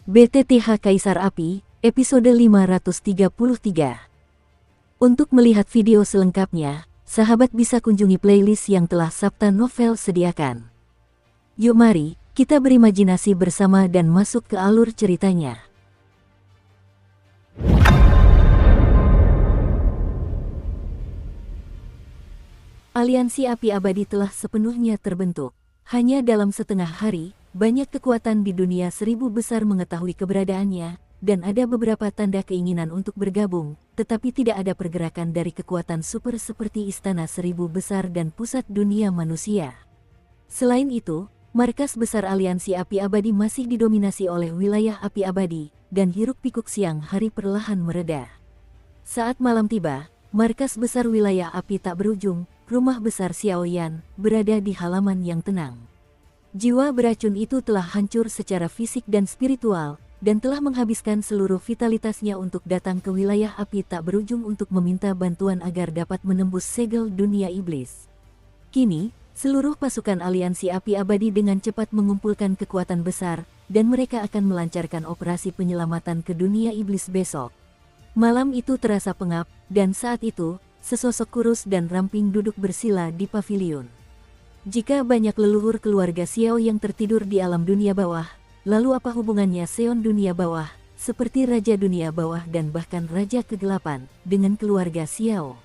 BTTH Kaisar Api, episode 533. Untuk melihat video selengkapnya, sahabat bisa kunjungi playlist yang telah Sabta Novel sediakan. Yuk mari, kita berimajinasi bersama dan masuk ke alur ceritanya. Aliansi Api Abadi telah sepenuhnya terbentuk. Hanya dalam setengah hari, banyak kekuatan di dunia seribu besar mengetahui keberadaannya, dan ada beberapa tanda keinginan untuk bergabung, tetapi tidak ada pergerakan dari kekuatan super seperti Istana Seribu Besar dan Pusat Dunia Manusia. Selain itu, markas besar Aliansi Api Abadi masih didominasi oleh wilayah Api Abadi, dan hiruk-pikuk siang hari perlahan mereda. Saat malam tiba, markas besar wilayah api tak berujung, rumah besar Xiaoyan, berada di halaman yang tenang. Jiwa beracun itu telah hancur secara fisik dan spiritual, dan telah menghabiskan seluruh vitalitasnya untuk datang ke wilayah api tak berujung untuk meminta bantuan agar dapat menembus segel dunia iblis. Kini, seluruh pasukan Aliansi Api Abadi dengan cepat mengumpulkan kekuatan besar, dan mereka akan melancarkan operasi penyelamatan ke dunia iblis besok. Malam itu terasa pengap, dan saat itu, sesosok kurus dan ramping duduk bersila di pavilion. Jika banyak leluhur keluarga Xiao yang tertidur di alam dunia bawah, lalu apa hubungannya Seon dunia bawah, seperti Raja Dunia Bawah dan bahkan Raja Kegelapan, dengan keluarga Xiao?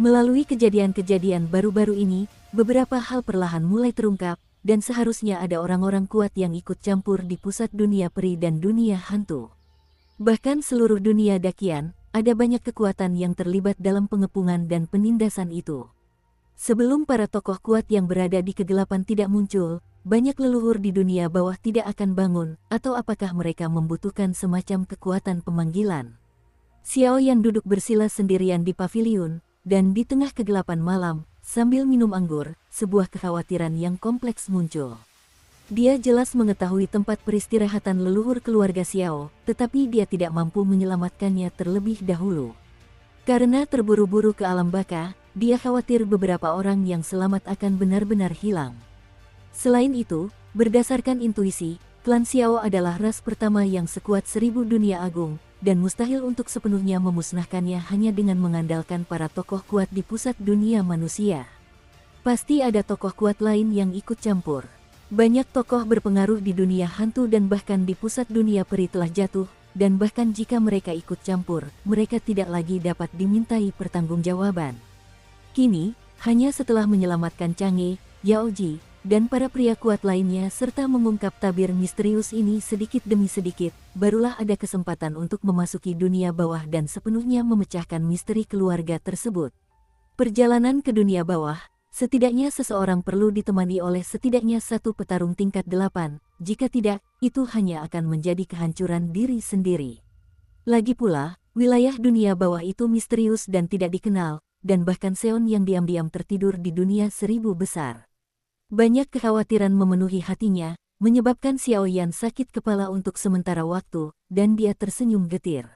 Melalui kejadian-kejadian baru-baru ini, beberapa hal perlahan mulai terungkap, dan seharusnya ada orang-orang kuat yang ikut campur di pusat dunia peri dan dunia hantu. Bahkan seluruh dunia dakian, ada banyak kekuatan yang terlibat dalam pengepungan dan penindasan itu. Sebelum para tokoh kuat yang berada di kegelapan tidak muncul, banyak leluhur di dunia bawah tidak akan bangun, atau apakah mereka membutuhkan semacam kekuatan pemanggilan? Xiao yang duduk bersila sendirian di pavilion, dan di tengah kegelapan malam, sambil minum anggur, sebuah kekhawatiran yang kompleks muncul. Dia jelas mengetahui tempat peristirahatan leluhur keluarga Xiao, tetapi dia tidak mampu menyelamatkannya terlebih dahulu. Karena terburu-buru ke alam baka, dia khawatir beberapa orang yang selamat akan benar-benar hilang. Selain itu, berdasarkan intuisi, klan Xiao adalah ras pertama yang sekuat 1000 dunia agung, dan mustahil untuk sepenuhnya memusnahkannya hanya dengan mengandalkan para tokoh kuat di pusat dunia manusia. Pasti ada tokoh kuat lain yang ikut campur. Banyak tokoh berpengaruh di dunia hantu dan bahkan di pusat dunia peri telah jatuh, dan bahkan jika mereka ikut campur, mereka tidak lagi dapat dimintai pertanggungjawaban. Kini, hanya setelah menyelamatkan Chang'e, Yao Ji, dan para pria kuat lainnya serta mengungkap tabir misterius ini sedikit demi sedikit, barulah ada kesempatan untuk memasuki dunia bawah dan sepenuhnya memecahkan misteri keluarga tersebut. Perjalanan ke dunia bawah, setidaknya seseorang perlu ditemani oleh setidaknya satu petarung tingkat 8, jika tidak, itu hanya akan menjadi kehancuran diri sendiri. Lagi pula, wilayah dunia bawah itu misterius dan tidak dikenal, dan bahkan Seon yang diam-diam tertidur di dunia 1000 besar. Banyak kekhawatiran memenuhi hatinya, menyebabkan Xiaoyan sakit kepala untuk sementara waktu, dan dia tersenyum getir.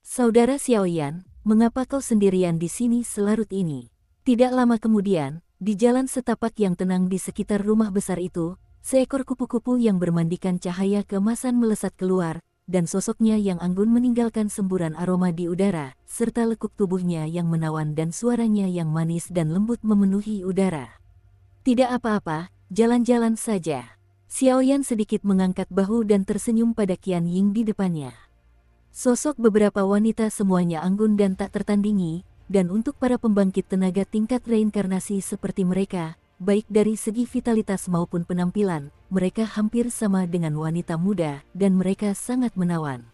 "Saudara Xiaoyan, mengapa kau sendirian di sini selarut ini?" Tidak lama kemudian, di jalan setapak yang tenang di sekitar rumah besar itu, seekor kupu-kupu yang bermandikan cahaya keemasan melesat keluar, dan sosoknya yang anggun meninggalkan semburan aroma di udara, serta lekuk tubuhnya yang menawan dan suaranya yang manis dan lembut memenuhi udara. "Tidak apa-apa, jalan-jalan saja." Xiaoyan sedikit mengangkat bahu dan tersenyum pada Qian Ying di depannya. Sosok beberapa wanita semuanya anggun dan tak tertandingi, dan untuk para pembangkit tenaga tingkat reinkarnasi seperti mereka, baik dari segi vitalitas maupun penampilan, mereka hampir sama dengan wanita muda, dan mereka sangat menawan.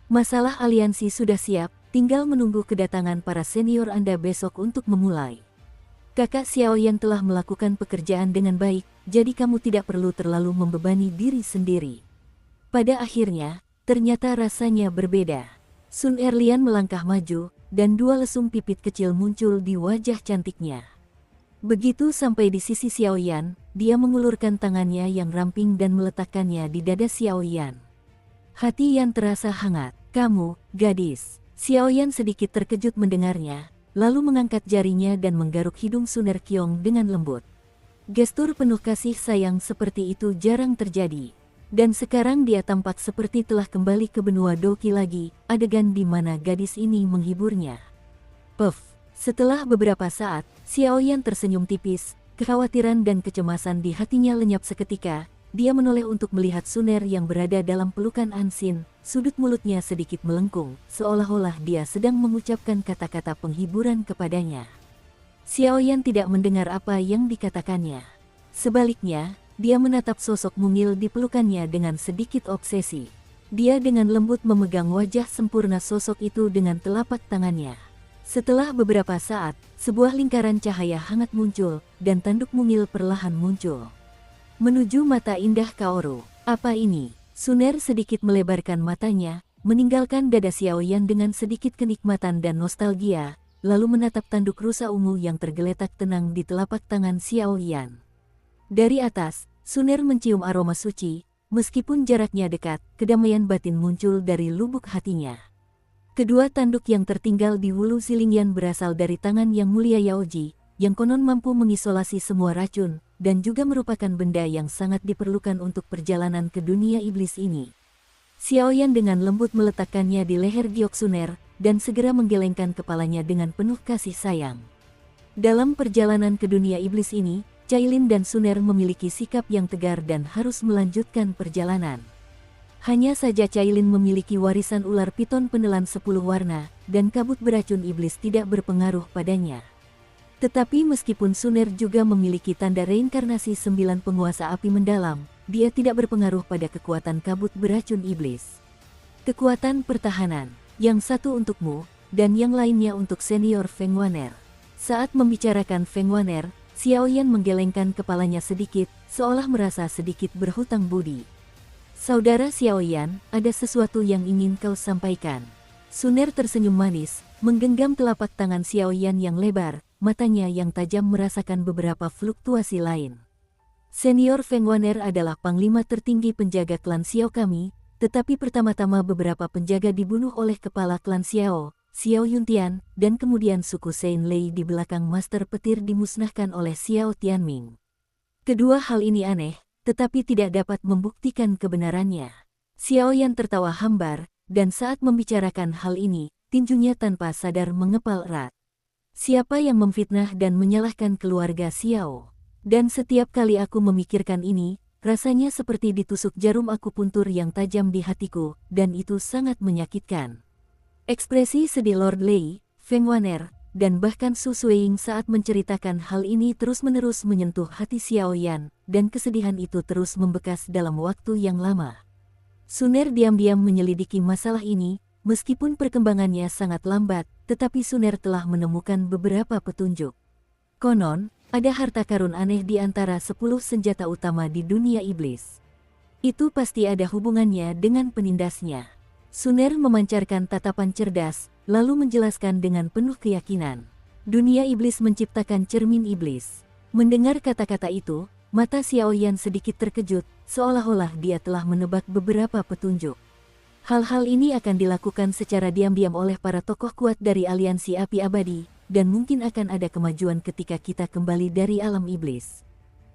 Masalah aliansi sudah siap, tinggal menunggu kedatangan para senior Anda besok untuk memulai. Kakak Xiaoyan telah melakukan pekerjaan dengan baik, jadi kamu tidak perlu terlalu membebani diri sendiri. Pada akhirnya, ternyata rasanya berbeda. Sun Erlian melangkah maju, dan dua lesung pipit kecil muncul di wajah cantiknya. Begitu sampai di sisi Xiaoyan, dia mengulurkan tangannya yang ramping dan meletakkannya di dada Xiaoyan. Hati Yan terasa hangat. "Kamu, gadis." Xiaoyan sedikit terkejut mendengarnya, lalu mengangkat jarinya dan menggaruk hidung Sun Erqiong dengan lembut. Gestur penuh kasih sayang seperti itu jarang terjadi. Dan sekarang dia tampak seperti telah kembali ke benua Doki lagi, adegan di mana gadis ini menghiburnya. Puff. Setelah beberapa saat, Xiaoyan tersenyum tipis, kekhawatiran dan kecemasan di hatinya lenyap seketika. Dia menoleh untuk melihat Suner yang berada dalam pelukan Ansin, sudut mulutnya sedikit melengkung, seolah-olah dia sedang mengucapkan kata-kata penghiburan kepadanya. Xiaoyan tidak mendengar apa yang dikatakannya. Sebaliknya, dia menatap sosok mungil di pelukannya dengan sedikit obsesi. Dia dengan lembut memegang wajah sempurna sosok itu dengan telapak tangannya. Setelah beberapa saat, sebuah lingkaran cahaya hangat muncul, dan tanduk mungil perlahan muncul menuju mata indah Kaoru. Apa ini? Suner sedikit melebarkan matanya, meninggalkan dada Xiaoyan dengan sedikit kenikmatan dan nostalgia, lalu menatap tanduk rusa ungu yang tergeletak tenang di telapak tangan Xiaoyan. Dari atas, Suner mencium aroma suci, meskipun jaraknya dekat, kedamaian batin muncul dari lubuk hatinya. Kedua tanduk yang tertinggal di Wulu Zilingyan berasal dari tangan yang mulia Yaoji, yang konon mampu mengisolasi semua racun, dan juga merupakan benda yang sangat diperlukan untuk perjalanan ke dunia iblis ini. Xiaoyan dengan lembut meletakkannya di leher Giok Suner, dan segera menggelengkan kepalanya dengan penuh kasih sayang. Dalam perjalanan ke dunia iblis ini, Cailin dan Suner memiliki sikap yang tegar dan harus melanjutkan perjalanan. Hanya saja Cailin memiliki warisan ular piton penelan 10 warna, dan kabut beracun iblis tidak berpengaruh padanya. Tetapi meskipun Suner juga memiliki tanda reinkarnasi 9 penguasa api mendalam, dia tidak berpengaruh pada kekuatan kabut beracun iblis. Kekuatan pertahanan, yang satu untukmu, dan yang lainnya untuk senior Feng Waner. Saat membicarakan Feng Waner, Xiaoyan menggelengkan kepalanya sedikit, seolah merasa sedikit berhutang budi. Saudara Xiaoyan, ada sesuatu yang ingin kau sampaikan. Suner tersenyum manis, menggenggam telapak tangan Xiaoyan yang lebar, matanya yang tajam merasakan beberapa fluktuasi lain. Senior Feng Waner adalah panglima tertinggi penjaga klan Xiao kami, tetapi pertama-tama beberapa penjaga dibunuh oleh kepala klan Xiao, Xiao Yuntian, dan kemudian suku Sein Lei di belakang Master Petir dimusnahkan oleh Xiao Tianming. Kedua hal ini aneh, tetapi tidak dapat membuktikan kebenarannya. Xiaoyan tertawa hambar, dan saat membicarakan hal ini, tinjunya tanpa sadar mengepal erat. Siapa yang memfitnah dan menyalahkan keluarga Xiao? Dan setiap kali aku memikirkan ini, rasanya seperti ditusuk jarum akupuntur yang tajam di hatiku, dan itu sangat menyakitkan. Ekspresi sedih Lord Lei, Feng Waner, dan bahkan Su Suiying saat menceritakan hal ini terus-menerus menyentuh hati Xiaoyan, dan kesedihan itu terus membekas dalam waktu yang lama. Suner diam-diam menyelidiki masalah ini, meskipun perkembangannya sangat lambat, tetapi Suner telah menemukan beberapa petunjuk. Konon, ada harta karun aneh di antara 10 senjata utama di dunia iblis. Itu pasti ada hubungannya dengan penindasnya. Suner memancarkan tatapan cerdas, lalu menjelaskan dengan penuh keyakinan. Dunia iblis menciptakan cermin iblis. Mendengar kata-kata itu, mata Xiaoyan sedikit terkejut, seolah-olah dia telah menebak beberapa petunjuk. Hal-hal ini akan dilakukan secara diam-diam oleh para tokoh kuat dari aliansi api abadi, dan mungkin akan ada kemajuan ketika kita kembali dari alam iblis.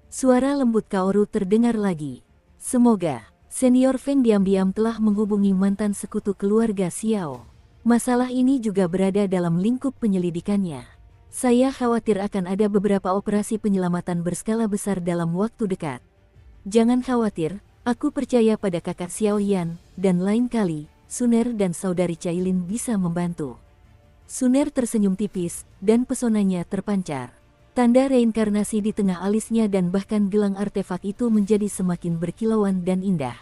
Suara lembut Kaoru terdengar lagi. Semoga Senior Feng diam-diam telah menghubungi mantan sekutu keluarga Xiao. Masalah ini juga berada dalam lingkup penyelidikannya. Saya khawatir akan ada beberapa operasi penyelamatan berskala besar dalam waktu dekat. Jangan khawatir, aku percaya pada kakak Xiaoyan, dan lain kali, Suner dan saudari Cailin bisa membantu. Suner tersenyum tipis, dan pesonanya terpancar. Tanda reinkarnasi di tengah alisnya dan bahkan gelang artefak itu menjadi semakin berkilauan dan indah.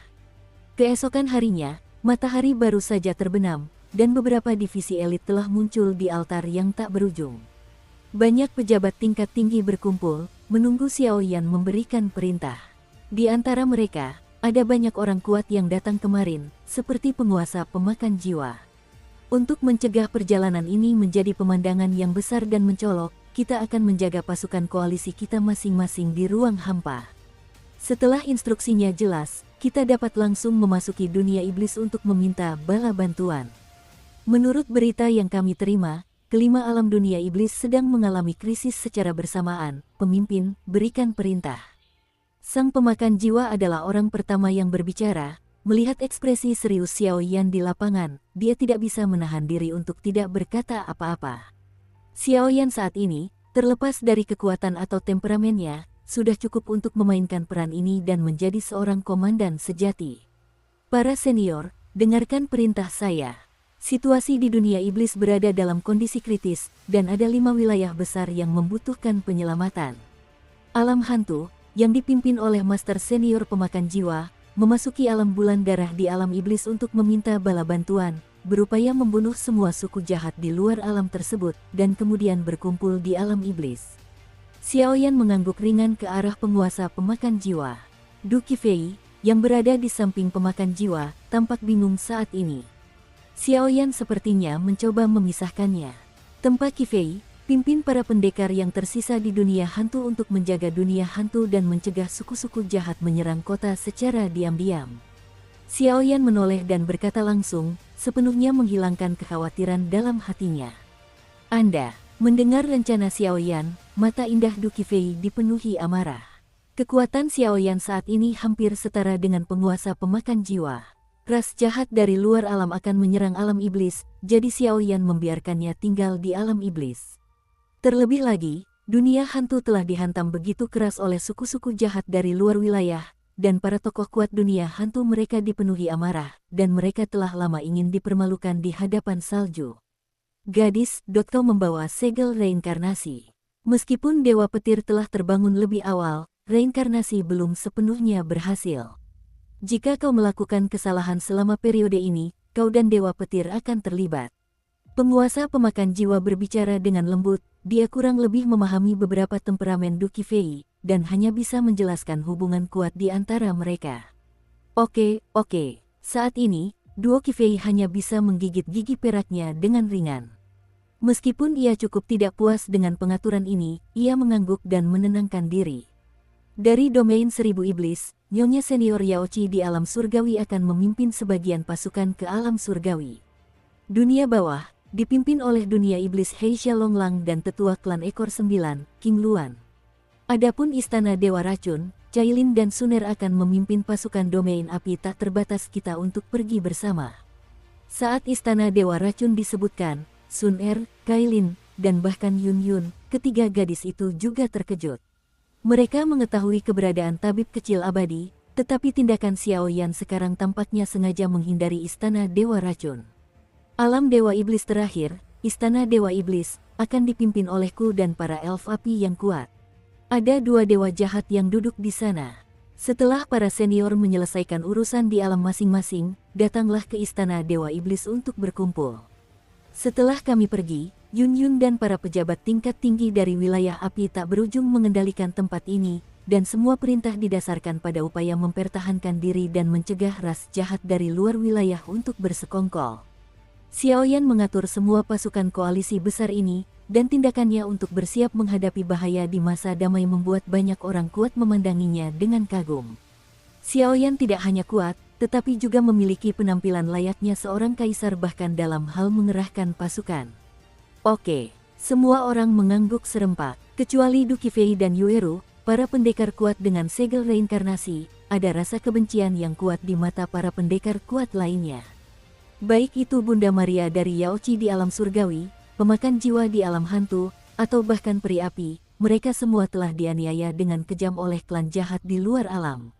Keesokan harinya, matahari baru saja terbenam, dan beberapa divisi elit telah muncul di altar yang tak berujung. Banyak pejabat tingkat tinggi berkumpul, menunggu Xiaoyan memberikan perintah. Di antara mereka, ada banyak orang kuat yang datang kemarin, seperti penguasa pemakan jiwa. Untuk mencegah perjalanan ini menjadi pemandangan yang besar dan mencolok, kita akan menjaga pasukan koalisi kita masing-masing di ruang hampa. Setelah instruksinya jelas, kita dapat langsung memasuki dunia iblis untuk meminta bala bantuan. Menurut berita yang kami terima, kelima alam dunia iblis sedang mengalami krisis secara bersamaan. Pemimpin, berikan perintah. Sang pemakan jiwa adalah orang pertama yang berbicara. Melihat ekspresi serius Xiao Yan di lapangan, dia tidak bisa menahan diri untuk tidak berkata apa-apa. Xiao Yan saat ini, terlepas dari kekuatan atau temperamennya, sudah cukup untuk memainkan peran ini dan menjadi seorang komandan sejati. Para senior, dengarkan perintah saya. Situasi di dunia iblis berada dalam kondisi kritis, dan ada 5 wilayah besar yang membutuhkan penyelamatan. Alam hantu, yang dipimpin oleh Master Senior Pemakan Jiwa, memasuki alam bulan darah di alam iblis untuk meminta bala bantuan, berupaya membunuh semua suku jahat di luar alam tersebut, dan kemudian berkumpul di alam iblis. Xiao Yan mengangguk ringan ke arah penguasa pemakan jiwa. Du Qifei, yang berada di samping pemakan jiwa, tampak bingung saat ini. Xiao Yan sepertinya mencoba memisahkannya. Tempa Qifei, pimpin para pendekar yang tersisa di dunia hantu untuk menjaga dunia hantu dan mencegah suku-suku jahat menyerang kota secara diam-diam. Xiao Yan menoleh dan berkata langsung, sepenuhnya menghilangkan kekhawatiran dalam hatinya. Anda, mendengar rencana Xiao Yan, mata indah Du Qifei dipenuhi amarah. Kekuatan Xiao Yan saat ini hampir setara dengan penguasa pemakan jiwa. Ras jahat dari luar alam akan menyerang alam iblis, jadi Xiao Yan membiarkannya tinggal di alam iblis. Terlebih lagi, dunia hantu telah dihantam begitu keras oleh suku-suku jahat dari luar wilayah, dan para tokoh kuat dunia hantu mereka dipenuhi amarah, dan mereka telah lama ingin dipermalukan di hadapan salju. Gadis.com membawa segel reinkarnasi. Meskipun Dewa Petir telah terbangun lebih awal, reinkarnasi belum sepenuhnya berhasil. Jika kau melakukan kesalahan selama periode ini, kau dan Dewa Petir akan terlibat. Penguasa pemakan jiwa berbicara dengan lembut, dia kurang lebih memahami beberapa temperamen Du Qifei, dan hanya bisa menjelaskan hubungan kuat di antara mereka. Oke, saat ini, duo Qifei hanya bisa menggigit gigi peraknya dengan ringan. Meskipun ia cukup tidak puas dengan pengaturan ini, ia mengangguk dan menenangkan diri. Dari domain 1000 iblis, Nyonya Senior Yaochi di alam surgawi akan memimpin sebagian pasukan ke alam surgawi. Dunia bawah, dipimpin oleh dunia iblis Hei Xiaolonglang dan tetua klan ekor 9, King Luan. Adapun istana Dewa Racun, Cailin dan Suner akan memimpin pasukan domain api tak terbatas kita untuk pergi bersama. Saat istana Dewa Racun disebutkan, Suner, Cailin, dan bahkan Yun Yun, ketiga gadis itu juga terkejut. Mereka mengetahui keberadaan tabib kecil abadi, tetapi tindakan Xiao Yan sekarang tampaknya sengaja menghindari istana Dewa Racun. Alam Dewa Iblis terakhir, Istana Dewa Iblis, akan dipimpin olehku dan para elf api yang kuat. Ada 2 dewa jahat yang duduk di sana. Setelah para senior menyelesaikan urusan di alam masing-masing, datanglah ke Istana Dewa Iblis untuk berkumpul. Setelah kami pergi, Yun Yun dan para pejabat tingkat tinggi dari wilayah api tak berujung mengendalikan tempat ini, dan semua perintah didasarkan pada upaya mempertahankan diri dan mencegah ras jahat dari luar wilayah untuk bersekongkol. Xiao Yan mengatur semua pasukan koalisi besar ini, dan tindakannya untuk bersiap menghadapi bahaya di masa damai membuat banyak orang kuat memandanginya dengan kagum. Xiao Yan tidak hanya kuat, tetapi juga memiliki penampilan layaknya seorang kaisar bahkan dalam hal mengerahkan pasukan. Oke, semua orang mengangguk serempak, kecuali Du Qifei dan Yueru, para pendekar kuat dengan segel reinkarnasi. Ada rasa kebencian yang kuat di mata para pendekar kuat lainnya. Baik itu Bunda Maria dari Yaochi di alam surgawi, pemakan jiwa di alam hantu, atau bahkan peri api, mereka semua telah dianiaya dengan kejam oleh klan jahat di luar alam.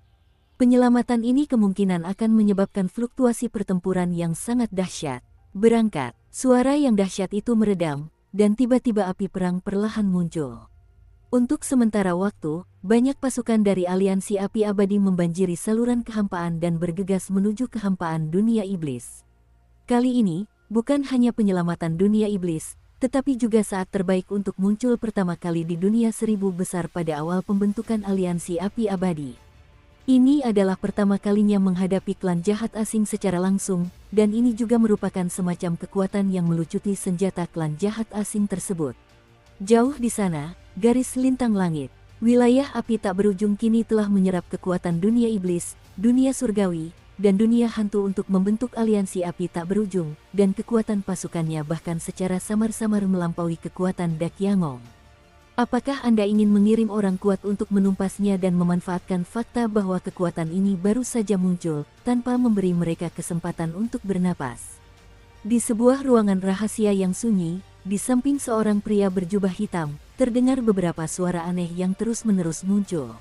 Penyelamatan ini kemungkinan akan menyebabkan fluktuasi pertempuran yang sangat dahsyat. Berangkat, suara yang dahsyat itu meredam, dan tiba-tiba api perang perlahan muncul. Untuk sementara waktu, banyak pasukan dari aliansi api abadi membanjiri saluran kehampaan dan bergegas menuju kehampaan dunia iblis. Kali ini, bukan hanya penyelamatan dunia iblis, tetapi juga saat terbaik untuk muncul pertama kali di dunia 1000 besar pada awal pembentukan aliansi api abadi. Ini adalah pertama kalinya menghadapi klan jahat asing secara langsung, dan ini juga merupakan semacam kekuatan yang melucuti senjata klan jahat asing tersebut. Jauh di sana, garis lintang langit, wilayah api tak berujung kini telah menyerap kekuatan dunia iblis, dunia surgawi, dan dunia hantu untuk membentuk aliansi api tak berujung, dan kekuatan pasukannya bahkan secara samar-samar melampaui kekuatan Dakyangong. Apakah Anda ingin mengirim orang kuat untuk menumpasnya dan memanfaatkan fakta bahwa kekuatan ini baru saja muncul, tanpa memberi mereka kesempatan untuk bernapas? Di sebuah ruangan rahasia yang sunyi, di samping seorang pria berjubah hitam, terdengar beberapa suara aneh yang terus-menerus muncul.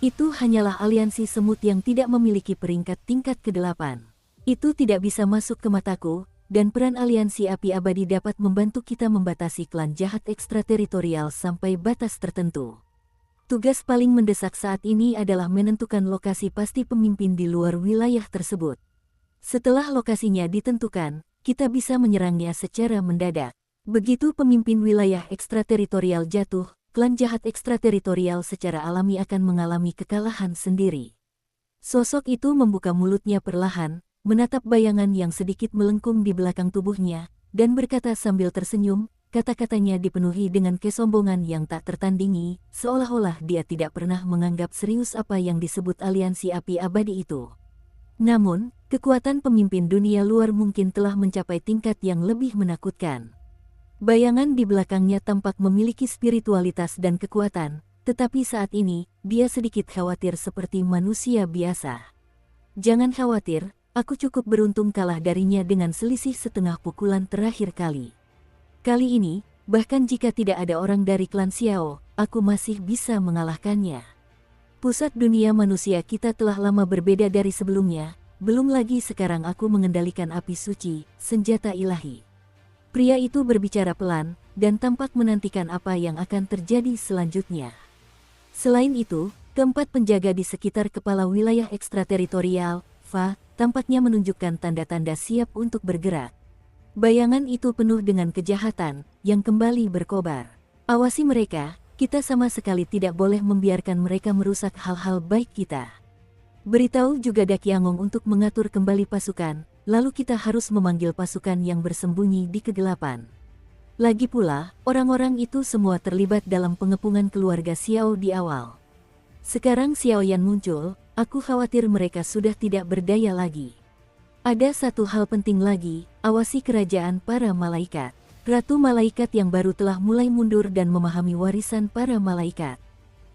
Itu hanyalah aliansi semut yang tidak memiliki peringkat tingkat ke-8. Itu tidak bisa masuk ke mataku, dan peran aliansi api abadi dapat membantu kita membatasi klan jahat ekstrateritorial sampai batas tertentu. Tugas paling mendesak saat ini adalah menentukan lokasi pasti pemimpin di luar wilayah tersebut. Setelah lokasinya ditentukan, kita bisa menyerangnya secara mendadak. Begitu pemimpin wilayah ekstrateritorial jatuh, klan jahat ekstrateritorial secara alami akan mengalami kekalahan sendiri. Sosok itu membuka mulutnya perlahan, menatap bayangan yang sedikit melengkung di belakang tubuhnya, dan berkata sambil tersenyum, kata-katanya dipenuhi dengan kesombongan yang tak tertandingi, seolah-olah dia tidak pernah menganggap serius apa yang disebut aliansi api abadi itu. Namun, kekuatan pemimpin dunia luar mungkin telah mencapai tingkat yang lebih menakutkan. Bayangan di belakangnya tampak memiliki spiritualitas dan kekuatan, tetapi saat ini, dia sedikit khawatir seperti manusia biasa. Jangan khawatir, aku cukup beruntung kalah darinya dengan selisih setengah pukulan terakhir kali. Kali ini, bahkan jika tidak ada orang dari klan Xiao, aku masih bisa mengalahkannya. Pusat dunia manusia kita telah lama berbeda dari sebelumnya, belum lagi sekarang aku mengendalikan api suci, senjata ilahi. Pria itu berbicara pelan, dan tampak menantikan apa yang akan terjadi selanjutnya. Selain itu, keempat penjaga di sekitar kepala wilayah ekstrateritorial, Fa, tampaknya menunjukkan tanda-tanda siap untuk bergerak. Bayangan itu penuh dengan kejahatan, yang kembali berkobar. Awasi mereka, kita sama sekali tidak boleh membiarkan mereka merusak hal-hal baik kita. Beritahu juga Dakiangong untuk mengatur kembali pasukan, lalu kita harus memanggil pasukan yang bersembunyi di kegelapan. Lagi pula, orang-orang itu semua terlibat dalam pengepungan keluarga Xiao di awal. Sekarang Xiao Yan muncul, aku khawatir mereka sudah tidak berdaya lagi. Ada satu hal penting lagi, awasi kerajaan para malaikat. Ratu malaikat yang baru telah mulai mundur dan memahami warisan para malaikat.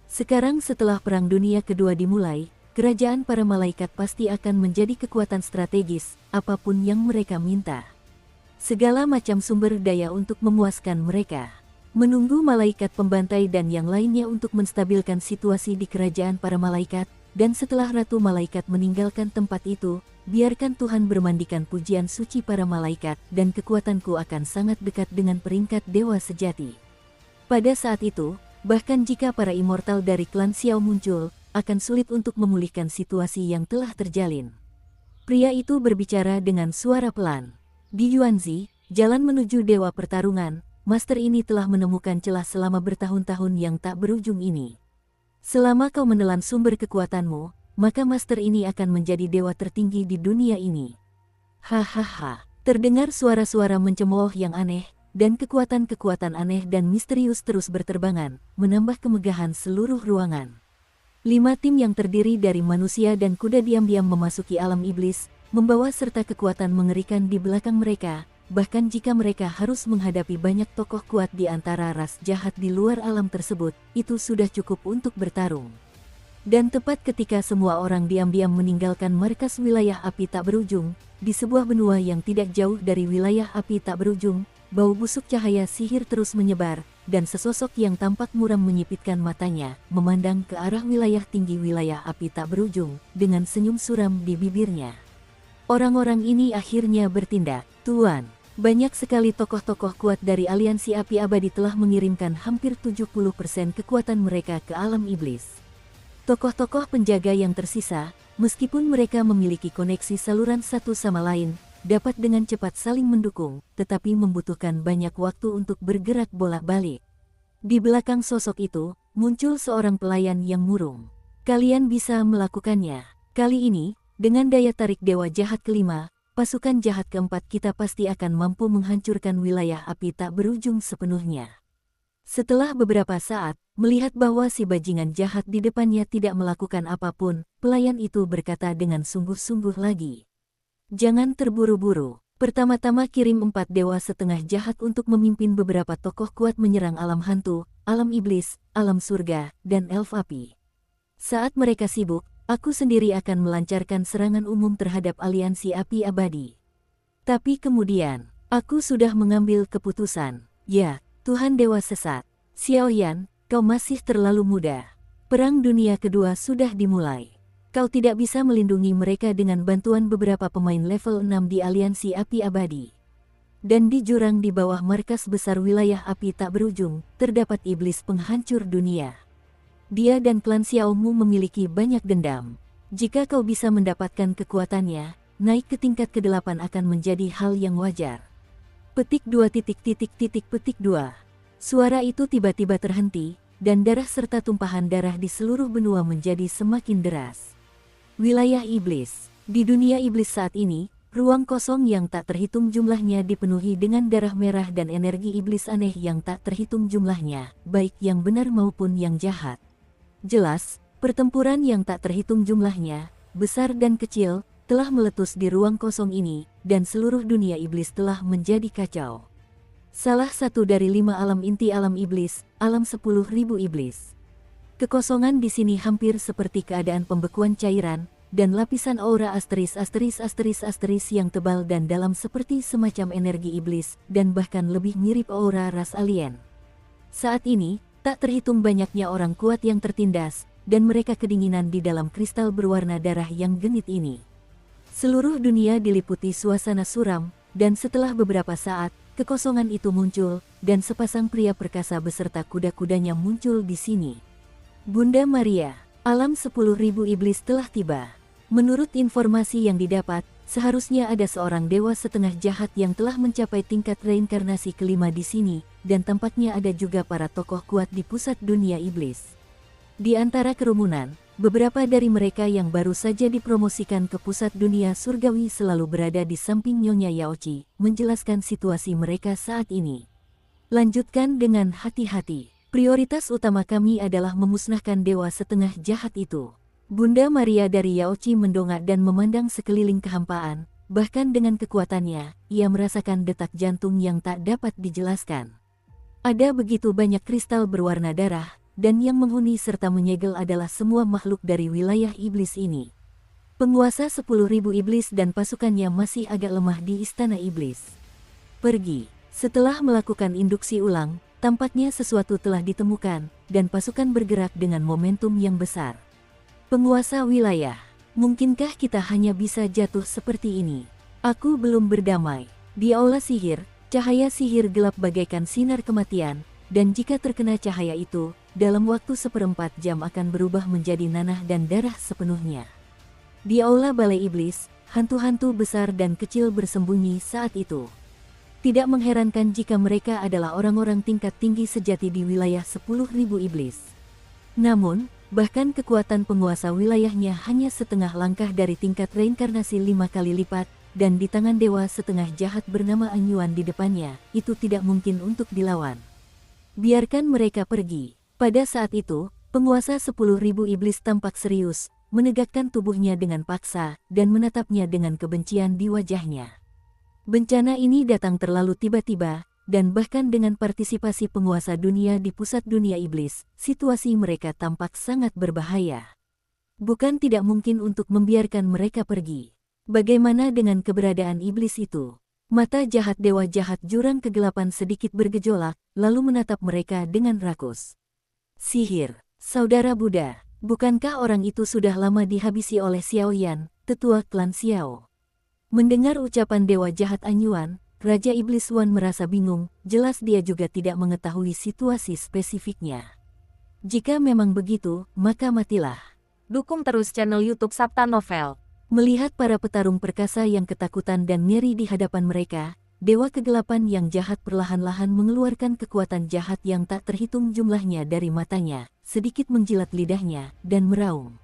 Sekarang setelah Perang Dunia Kedua dimulai, kerajaan para malaikat pasti akan menjadi kekuatan strategis, apapun yang mereka minta. Segala macam sumber daya untuk memuaskan mereka. Menunggu malaikat pembantai dan yang lainnya untuk menstabilkan situasi di kerajaan para malaikat, dan setelah Ratu Malaikat meninggalkan tempat itu, biarkan Tuhan bermandikan pujian suci para malaikat dan kekuatanku akan sangat dekat dengan peringkat dewa sejati. Pada saat itu, bahkan jika para immortal dari klan Xiao muncul, akan sulit untuk memulihkan situasi yang telah terjalin. Pria itu berbicara dengan suara pelan. Di Yuanzi, jalan menuju dewa pertarungan, Master ini telah menemukan celah selama bertahun-tahun yang tak berujung ini. Selama kau menelan sumber kekuatanmu, maka Master ini akan menjadi dewa tertinggi di dunia ini. Hahaha, terdengar suara-suara mencemooh yang aneh, dan kekuatan-kekuatan aneh dan misterius terus berterbangan, menambah kemegahan seluruh ruangan. 5 tim yang terdiri dari manusia dan kuda diam-diam memasuki alam iblis, membawa serta kekuatan mengerikan di belakang mereka. Bahkan jika mereka harus menghadapi banyak tokoh kuat di antara ras jahat di luar alam tersebut, itu sudah cukup untuk bertarung. Dan tepat ketika semua orang diam-diam meninggalkan markas wilayah api tak berujung, di sebuah benua yang tidak jauh dari wilayah api tak berujung, bau busuk cahaya sihir terus menyebar, dan sesosok yang tampak muram menyipitkan matanya, memandang ke arah wilayah tinggi wilayah api tak berujung, dengan senyum suram di bibirnya. Orang-orang ini akhirnya bertindak, Tuan. Banyak sekali tokoh-tokoh kuat dari aliansi api abadi telah mengirimkan hampir 70% kekuatan mereka ke alam iblis. Tokoh-tokoh penjaga yang tersisa, meskipun mereka memiliki koneksi saluran satu sama lain, dapat dengan cepat saling mendukung, tetapi membutuhkan banyak waktu untuk bergerak bolak-balik. Di belakang sosok itu, muncul seorang pelayan yang murung. Kalian bisa melakukannya. Kali ini, dengan daya tarik dewa jahat kelima, pasukan jahat keempat kita pasti akan mampu menghancurkan wilayah api tak berujung sepenuhnya. Setelah beberapa saat, melihat bahwa si bajingan jahat di depannya tidak melakukan apapun, pelayan itu berkata dengan sungguh-sungguh lagi. Jangan terburu-buru. Pertama-tama kirim 4 dewa setengah jahat untuk memimpin beberapa tokoh kuat menyerang alam hantu, alam iblis, alam surga, dan elf api. Saat mereka sibuk, aku sendiri akan melancarkan serangan umum terhadap aliansi api abadi. Tapi kemudian, aku sudah mengambil keputusan. Ya, Tuhan Dewa Sesat. Xiaoyan, kau masih terlalu muda. Perang Dunia Kedua sudah dimulai. Kau tidak bisa melindungi mereka dengan bantuan beberapa pemain level 6 di aliansi api abadi. Dan di jurang di bawah markas besar wilayah api tak berujung, terdapat iblis penghancur dunia. Dia dan klan Xiaomu memiliki banyak dendam. Jika kau bisa mendapatkan kekuatannya, naik ke tingkat ke-8 akan menjadi hal yang wajar. Petik 2. Suara itu tiba-tiba terhenti, dan darah serta tumpahan darah di seluruh benua menjadi semakin deras. Wilayah iblis. Di dunia iblis saat ini, ruang kosong yang tak terhitung jumlahnya dipenuhi dengan darah merah dan energi iblis aneh yang tak terhitung jumlahnya, baik yang benar maupun yang jahat. Jelas, pertempuran yang tak terhitung jumlahnya, besar dan kecil, telah meletus di ruang kosong ini, dan seluruh dunia iblis telah menjadi kacau. Salah satu dari 5 alam inti alam iblis, alam 10.000 iblis. Kekosongan di sini hampir seperti keadaan pembekuan cairan, dan lapisan aura asteris yang tebal dan dalam seperti semacam energi iblis, dan bahkan lebih mirip aura ras alien. Saat ini, tak terhitung banyaknya orang kuat yang tertindas, dan mereka kedinginan di dalam kristal berwarna darah yang genit ini. Seluruh dunia diliputi suasana suram, dan setelah beberapa saat, kekosongan itu muncul, dan sepasang pria perkasa beserta kuda-kudanya muncul di sini. Bunda Maria, alam 10.000 iblis telah tiba. Menurut informasi yang didapat, seharusnya ada seorang dewa setengah jahat yang telah mencapai tingkat reinkarnasi kelima di sini, dan tampaknya ada juga para tokoh kuat di pusat dunia iblis. Di antara kerumunan, beberapa dari mereka yang baru saja dipromosikan ke pusat dunia surgawi selalu berada di samping Nyonya Yaochi, menjelaskan situasi mereka saat ini. Lanjutkan dengan hati-hati. Prioritas utama kami adalah memusnahkan dewa setengah jahat itu. Bunda Maria dari Yaochi mendongak dan memandang sekeliling kehampaan, bahkan dengan kekuatannya, ia merasakan detak jantung yang tak dapat dijelaskan. Ada begitu banyak kristal berwarna darah, dan yang menghuni serta menyegel adalah semua makhluk dari wilayah iblis ini. Penguasa 10.000 iblis dan pasukannya masih agak lemah di istana iblis. Pergi. Setelah melakukan induksi ulang, tampaknya sesuatu telah ditemukan, dan pasukan bergerak dengan momentum yang besar. Penguasa wilayah, mungkinkah kita hanya bisa jatuh seperti ini? Aku belum berdamai. Di aula sihir, cahaya sihir gelap bagaikan sinar kematian, dan jika terkena cahaya itu, dalam waktu 1/4 jam akan berubah menjadi nanah dan darah sepenuhnya. Di aula balai iblis, hantu-hantu besar dan kecil bersembunyi saat itu. Tidak mengherankan jika mereka adalah orang-orang tingkat tinggi sejati di wilayah 10.000 iblis. Namun, bahkan kekuatan penguasa wilayahnya hanya setengah langkah dari tingkat reinkarnasi 5 kali lipat, dan di tangan dewa setengah jahat bernama Anyuan di depannya, itu tidak mungkin untuk dilawan. Biarkan mereka pergi. Pada saat itu, penguasa 10.000 iblis tampak serius, menegakkan tubuhnya dengan paksa, dan menatapnya dengan kebencian di wajahnya. Bencana ini datang terlalu tiba-tiba, dan bahkan dengan partisipasi penguasa dunia di pusat dunia iblis, situasi mereka tampak sangat berbahaya. Bukan tidak mungkin untuk membiarkan mereka pergi. Bagaimana dengan keberadaan iblis itu? Mata jahat dewa jahat jurang kegelapan sedikit bergejolak, lalu menatap mereka dengan rakus. Sihir, saudara Buddha, bukankah orang itu sudah lama dihabisi oleh Xiaoyan, tetua klan Xiao? Mendengar ucapan dewa jahat Anyuan, Raja Iblis Wan merasa bingung, jelas dia juga tidak mengetahui situasi spesifiknya. Jika memang begitu, maka matilah. Dukung terus channel YouTube Sabta Novel. Melihat para petarung perkasa yang ketakutan dan ngeri di hadapan mereka, dewa kegelapan yang jahat perlahan-lahan mengeluarkan kekuatan jahat yang tak terhitung jumlahnya dari matanya, sedikit menjilat lidahnya, dan meraung.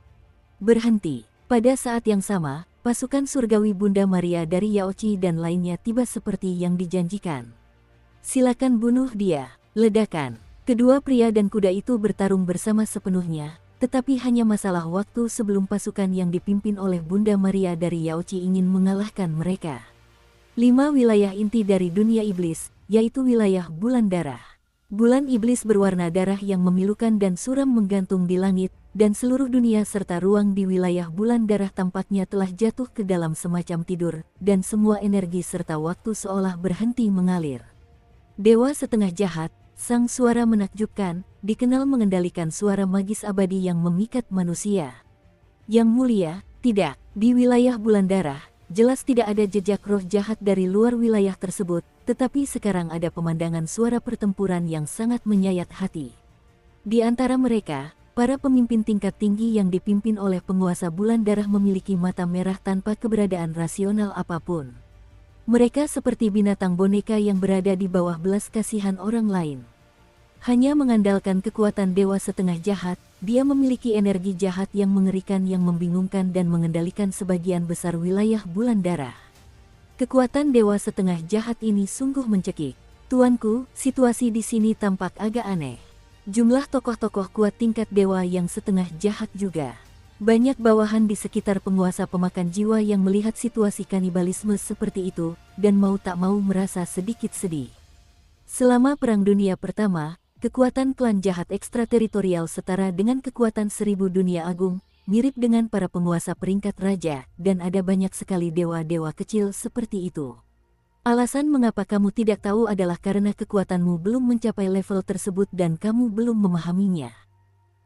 Berhenti. Pada saat yang sama, pasukan surgawi Bunda Maria dari Yaochi dan lainnya tiba seperti yang dijanjikan. Silakan bunuh dia, ledakan. Kedua pria dan kuda itu bertarung bersama sepenuhnya, tetapi hanya masalah waktu sebelum pasukan yang dipimpin oleh Bunda Maria dari Yaochi ingin mengalahkan mereka. 5 wilayah inti dari dunia iblis, yaitu wilayah bulan darah. Bulan iblis berwarna darah yang memilukan dan suram menggantung di langit, dan seluruh dunia serta ruang di wilayah bulan darah tampaknya telah jatuh ke dalam semacam tidur, dan semua energi serta waktu seolah berhenti mengalir. Dewa setengah jahat, sang suara menakjubkan, dikenal mengendalikan suara magis abadi yang memikat manusia. Yang mulia, tidak, di wilayah bulan darah, jelas tidak ada jejak roh jahat dari luar wilayah tersebut, tetapi sekarang ada pemandangan suara pertempuran yang sangat menyayat hati. Di antara mereka, para pemimpin tingkat tinggi yang dipimpin oleh penguasa bulan darah memiliki mata merah tanpa keberadaan rasional apapun. Mereka seperti binatang boneka yang berada di bawah belas kasihan orang lain. Hanya mengandalkan kekuatan dewa setengah jahat, dia memiliki energi jahat yang mengerikan yang membingungkan dan mengendalikan sebagian besar wilayah bulan darah. Kekuatan dewa setengah jahat ini sungguh mencekik. Tuanku, situasi di sini tampak agak aneh. Jumlah tokoh-tokoh kuat tingkat dewa yang setengah jahat juga. Banyak bawahan di sekitar penguasa pemakan jiwa yang melihat situasi kanibalisme seperti itu, dan mau tak mau merasa sedikit sedih. Selama Perang Dunia Pertama, kekuatan klan jahat ekstrateritorial setara dengan kekuatan 1000 dunia agung, mirip dengan para penguasa peringkat raja, dan ada banyak sekali dewa-dewa kecil seperti itu. Alasan mengapa kamu tidak tahu adalah karena kekuatanmu belum mencapai level tersebut dan kamu belum memahaminya.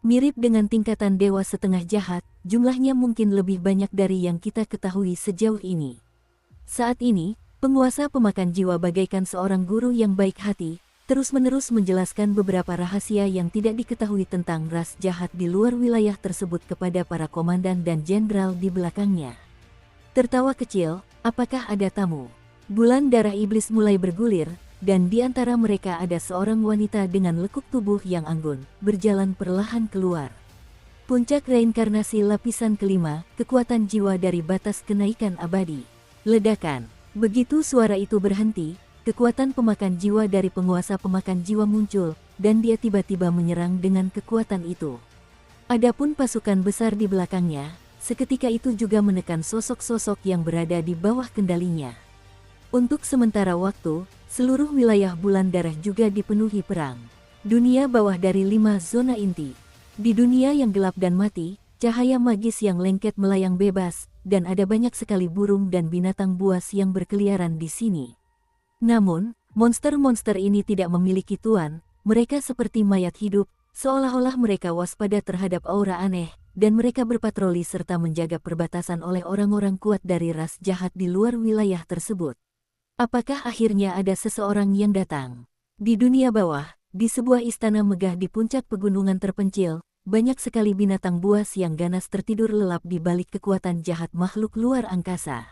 Mirip dengan tingkatan dewa setengah jahat, jumlahnya mungkin lebih banyak dari yang kita ketahui sejauh ini. Saat ini, penguasa pemakan jiwa bagaikan seorang guru yang baik hati, terus-menerus menjelaskan beberapa rahasia yang tidak diketahui tentang ras jahat di luar wilayah tersebut kepada para komandan dan jenderal di belakangnya. Tertawa kecil, apakah ada tamu? Bulan darah iblis mulai bergulir, dan di antara mereka ada seorang wanita dengan lekuk tubuh yang anggun, berjalan perlahan keluar. Puncak reinkarnasi lapisan kelima, kekuatan jiwa dari batas kenaikan abadi. Ledakan. Begitu suara itu berhenti, kekuatan pemakan jiwa dari penguasa pemakan jiwa muncul, dan dia tiba-tiba menyerang dengan kekuatan itu. Adapun pasukan besar di belakangnya, seketika itu juga menekan sosok-sosok yang berada di bawah kendalinya. Untuk sementara waktu, seluruh wilayah bulan darah juga dipenuhi perang. Dunia bawah dari 5 zona inti. Di dunia yang gelap dan mati, cahaya magis yang lengket melayang bebas, dan ada banyak sekali burung dan binatang buas yang berkeliaran di sini. Namun, monster-monster ini tidak memiliki tuan, mereka seperti mayat hidup, seolah-olah mereka waspada terhadap aura aneh, dan mereka berpatroli serta menjaga perbatasan oleh orang-orang kuat dari ras jahat di luar wilayah tersebut. Apakah akhirnya ada seseorang yang datang? Di dunia bawah, di sebuah istana megah di puncak pegunungan terpencil, banyak sekali binatang buas yang ganas tertidur lelap di balik kekuatan jahat makhluk luar angkasa.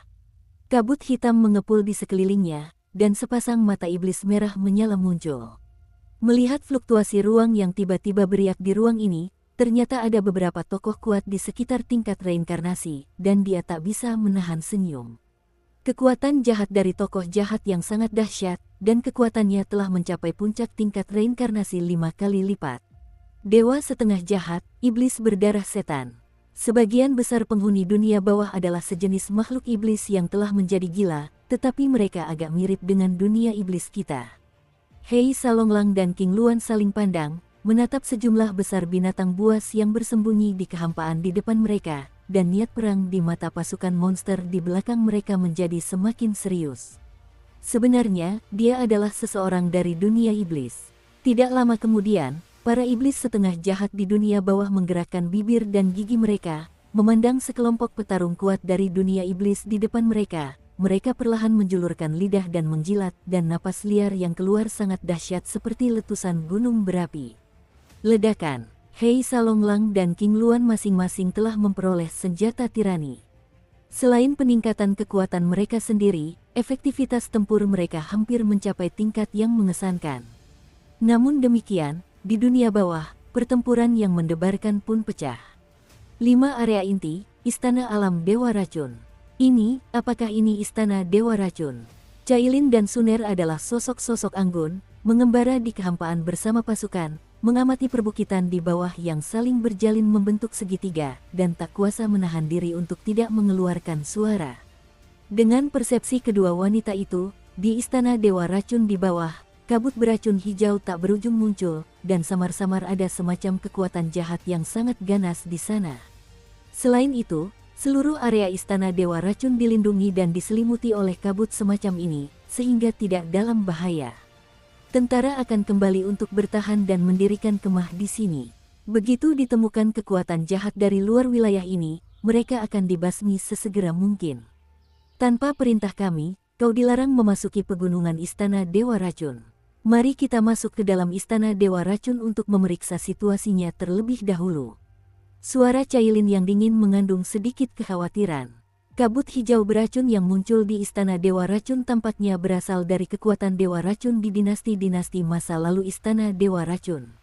Kabut hitam mengepul di sekelilingnya, dan sepasang mata iblis merah menyala muncul. Melihat fluktuasi ruang yang tiba-tiba beriak di ruang ini, ternyata ada beberapa tokoh kuat di sekitar tingkat reinkarnasi, dan dia tak bisa menahan senyum. Kekuatan jahat dari tokoh jahat yang sangat dahsyat, dan kekuatannya telah mencapai puncak tingkat reinkarnasi 5 kali lipat. Dewa setengah jahat, iblis berdarah setan. Sebagian besar penghuni dunia bawah adalah sejenis makhluk iblis yang telah menjadi gila, tetapi mereka agak mirip dengan dunia iblis kita. Hei Salonglang dan King Luan saling pandang, menatap sejumlah besar binatang buas yang bersembunyi di kehampaan di depan mereka, dan niat perang di mata pasukan monster di belakang mereka menjadi semakin serius. Sebenarnya, dia adalah seseorang dari dunia iblis. Tidak lama kemudian, para iblis setengah jahat di dunia bawah menggerakkan bibir dan gigi mereka, memandang sekelompok petarung kuat dari dunia iblis di depan mereka. Mereka perlahan menjulurkan lidah dan menjilat, dan napas liar yang keluar sangat dahsyat seperti letusan gunung berapi. Ledakan. Hei Salonglang dan King Luan masing-masing telah memperoleh senjata tirani. Selain peningkatan kekuatan mereka sendiri, efektivitas tempur mereka hampir mencapai tingkat yang mengesankan. Namun demikian, di dunia bawah, pertempuran yang mendebarkan pun pecah. 5 area inti, Istana Alam Dewa Racun. Apakah ini Istana Dewa Racun? Cailin dan Suner adalah sosok-sosok anggun, mengembara di kehampaan bersama pasukan, mengamati perbukitan di bawah yang saling berjalin membentuk segitiga, dan tak kuasa menahan diri untuk tidak mengeluarkan suara. Dengan persepsi kedua wanita itu, di istana Dewa Racun di bawah, kabut beracun hijau tak berujung muncul, dan samar-samar ada semacam kekuatan jahat yang sangat ganas di sana. Selain itu, seluruh area istana Dewa Racun dilindungi dan diselimuti oleh kabut semacam ini, sehingga tidak dalam bahaya. Tentara akan kembali untuk bertahan dan mendirikan kemah di sini. Begitu ditemukan kekuatan jahat dari luar wilayah ini, mereka akan dibasmi sesegera mungkin. Tanpa perintah kami, kau dilarang memasuki pegunungan istana Dewa Racun. Mari kita masuk ke dalam istana Dewa Racun untuk memeriksa situasinya terlebih dahulu. Suara Cailin yang dingin mengandung sedikit kekhawatiran. Kabut hijau beracun yang muncul di istana Dewa Racun tampaknya berasal dari kekuatan Dewa Racun di dinasti-dinasti masa lalu istana Dewa Racun.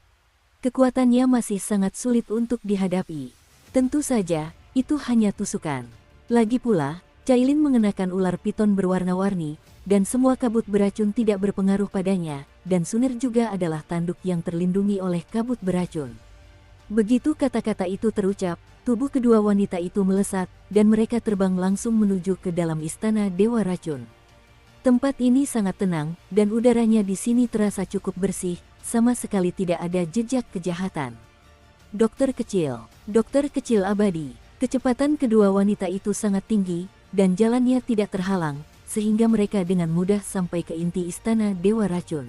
Kekuatannya masih sangat sulit untuk dihadapi. Tentu saja, itu hanya tusukan. Lagi pula, Cailin mengenakan ular piton berwarna-warni, dan semua kabut beracun tidak berpengaruh padanya, dan Sunir juga adalah tanduk yang terlindungi oleh kabut beracun. Begitu kata-kata itu terucap, tubuh kedua wanita itu melesat, dan mereka terbang langsung menuju ke dalam istana Dewa Racun. Tempat ini sangat tenang, dan udaranya di sini terasa cukup bersih, sama sekali tidak ada jejak kejahatan. Dokter kecil abadi. Kecepatan kedua wanita itu sangat tinggi, dan jalannya tidak terhalang, sehingga mereka dengan mudah sampai ke inti istana Dewa Racun.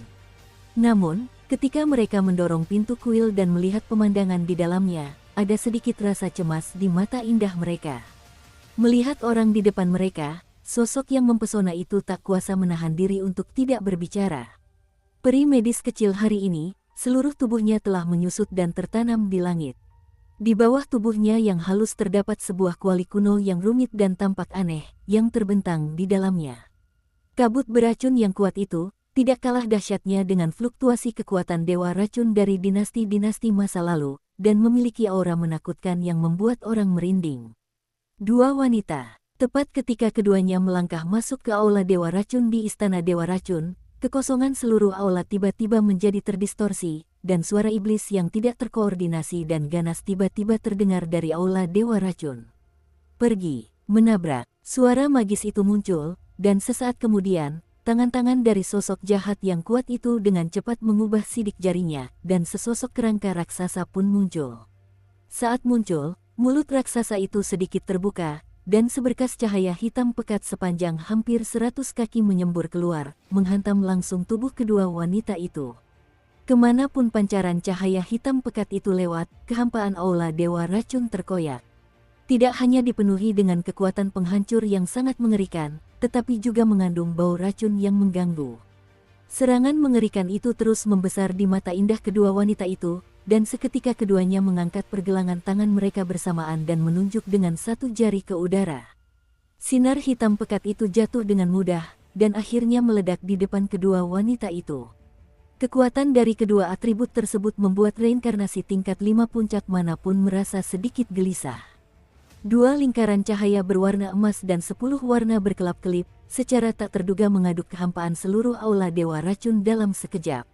Namun, ketika mereka mendorong pintu kuil dan melihat pemandangan di dalamnya, ada sedikit rasa cemas di mata indah mereka. Melihat orang di depan mereka, sosok yang mempesona itu tak kuasa menahan diri untuk tidak berbicara. Peri medis kecil hari ini, seluruh tubuhnya telah menyusut dan tertanam di langit. Di bawah tubuhnya yang halus terdapat sebuah kuali kuno yang rumit dan tampak aneh, yang terbentang di dalamnya. Kabut beracun yang kuat itu, tidak kalah dahsyatnya dengan fluktuasi kekuatan Dewa Racun dari dinasti-dinasti masa lalu, dan memiliki aura menakutkan yang membuat orang merinding. Dua wanita, tepat ketika keduanya melangkah masuk ke aula Dewa Racun di istana Dewa Racun, kekosongan seluruh aula tiba-tiba menjadi terdistorsi, dan suara iblis yang tidak terkoordinasi dan ganas tiba-tiba terdengar dari aula Dewa Racun. Pergi, menabrak, suara magis itu muncul, dan sesaat kemudian, tangan-tangan dari sosok jahat yang kuat itu dengan cepat mengubah sidik jarinya, dan sesosok kerangka raksasa pun muncul. Saat muncul, mulut raksasa itu sedikit terbuka, dan seberkas cahaya hitam pekat sepanjang hampir 100 kaki menyembur keluar, menghantam langsung tubuh kedua wanita itu. Kemanapun pancaran cahaya hitam pekat itu lewat, kehampaan aula Dewa Racun terkoyak. Tidak hanya dipenuhi dengan kekuatan penghancur yang sangat mengerikan, tetapi juga mengandung bau racun yang mengganggu. Serangan mengerikan itu terus membesar di mata indah kedua wanita itu, dan seketika keduanya mengangkat pergelangan tangan mereka bersamaan dan menunjuk dengan satu jari ke udara. Sinar hitam pekat itu jatuh dengan mudah, dan akhirnya meledak di depan kedua wanita itu. Kekuatan dari kedua atribut tersebut membuat reinkarnasi tingkat 5 puncak manapun merasa sedikit gelisah. Dua lingkaran cahaya berwarna emas dan 10 warna berkelap-kelip, secara tak terduga mengaduk kehampaan seluruh aula Dewa Racun dalam sekejap.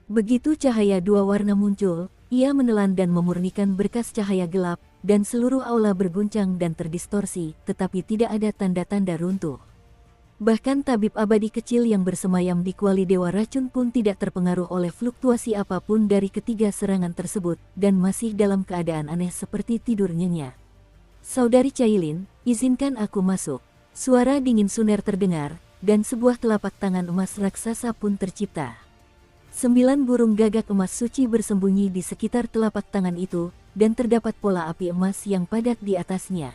Begitu cahaya dua warna muncul, ia menelan dan memurnikan berkas cahaya gelap, dan seluruh aula berguncang dan terdistorsi, tetapi tidak ada tanda-tanda runtuh. Bahkan tabib abadi kecil yang bersemayam di kuali Dewa Racun pun tidak terpengaruh oleh fluktuasi apapun dari ketiga serangan tersebut, dan masih dalam keadaan aneh seperti tidur nyenyak. Saudari Cailin, izinkan aku masuk. Suara dingin Sunir terdengar, dan sebuah telapak tangan emas raksasa pun tercipta. 9 burung gagak emas suci bersembunyi di sekitar telapak tangan itu, dan terdapat pola api emas yang padat di atasnya.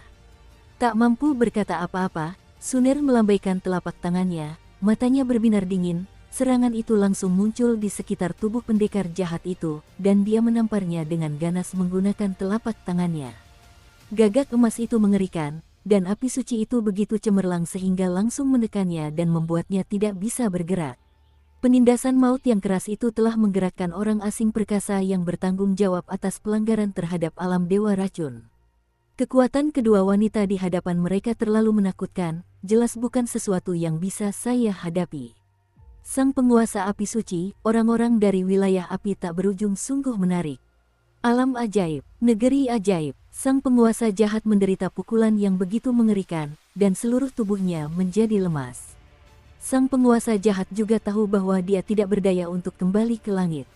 Tak mampu berkata apa-apa, Sunir melambaikan telapak tangannya, matanya berbinar dingin, serangan itu langsung muncul di sekitar tubuh pendekar jahat itu, dan dia menamparnya dengan ganas menggunakan telapak tangannya. Gagak emas itu mengerikan, dan api suci itu begitu cemerlang sehingga langsung menekannya dan membuatnya tidak bisa bergerak. Penindasan maut yang keras itu telah menggerakkan orang asing perkasa yang bertanggung jawab atas pelanggaran terhadap alam Dewa Racun. Kekuatan kedua wanita di hadapan mereka terlalu menakutkan, jelas bukan sesuatu yang bisa saya hadapi. Sang penguasa api suci, orang-orang dari wilayah api tak berujung sungguh menarik. Alam ajaib, negeri ajaib, sang penguasa jahat menderita pukulan yang begitu mengerikan, dan seluruh tubuhnya menjadi lemas. Sang penguasa jahat juga tahu bahwa dia tidak berdaya untuk kembali ke langit.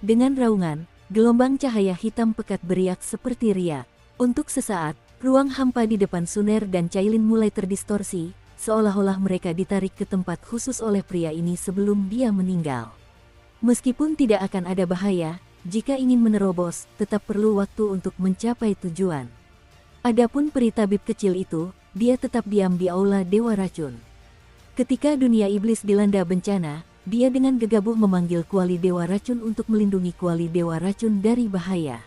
Dengan raungan, gelombang cahaya hitam pekat beriak seperti riak. Untuk sesaat, ruang hampa di depan Suner dan Cailin mulai terdistorsi, seolah-olah mereka ditarik ke tempat khusus oleh pria ini sebelum dia meninggal. Meskipun tidak akan ada bahaya, jika ingin menerobos, tetap perlu waktu untuk mencapai tujuan. Adapun peri tabib kecil itu, dia tetap diam di aula Dewa Racun. Ketika dunia iblis dilanda bencana, dia dengan gegabah memanggil kuali Dewa Racun untuk melindungi kuali Dewa Racun dari bahaya.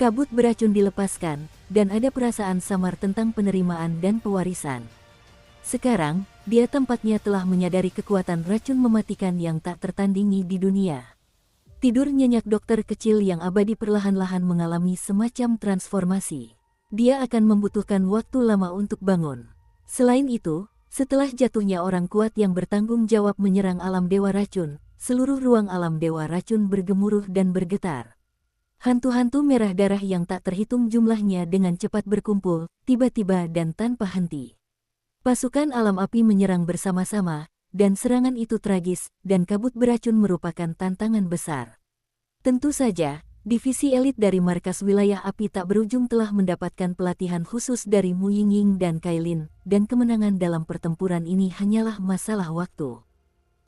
Kabut beracun dilepaskan, dan ada perasaan samar tentang penerimaan dan pewarisan. Sekarang, dia tampaknya telah menyadari kekuatan racun mematikan yang tak tertandingi di dunia. Tidur nyenyak dokter kecil yang abadi perlahan-lahan mengalami semacam transformasi. Dia akan membutuhkan waktu lama untuk bangun. Selain itu, setelah jatuhnya orang kuat yang bertanggung jawab menyerang alam Dewa Racun, seluruh ruang alam Dewa Racun bergemuruh dan bergetar. Hantu-hantu merah darah yang tak terhitung jumlahnya dengan cepat berkumpul, tiba-tiba dan tanpa henti. Pasukan alam api menyerang bersama-sama, dan serangan itu tragis, dan kabut beracun merupakan tantangan besar. Tentu saja, divisi elit dari markas wilayah api tak berujung telah mendapatkan pelatihan khusus dari Mu Yingying dan Cailin, dan kemenangan dalam pertempuran ini hanyalah masalah waktu.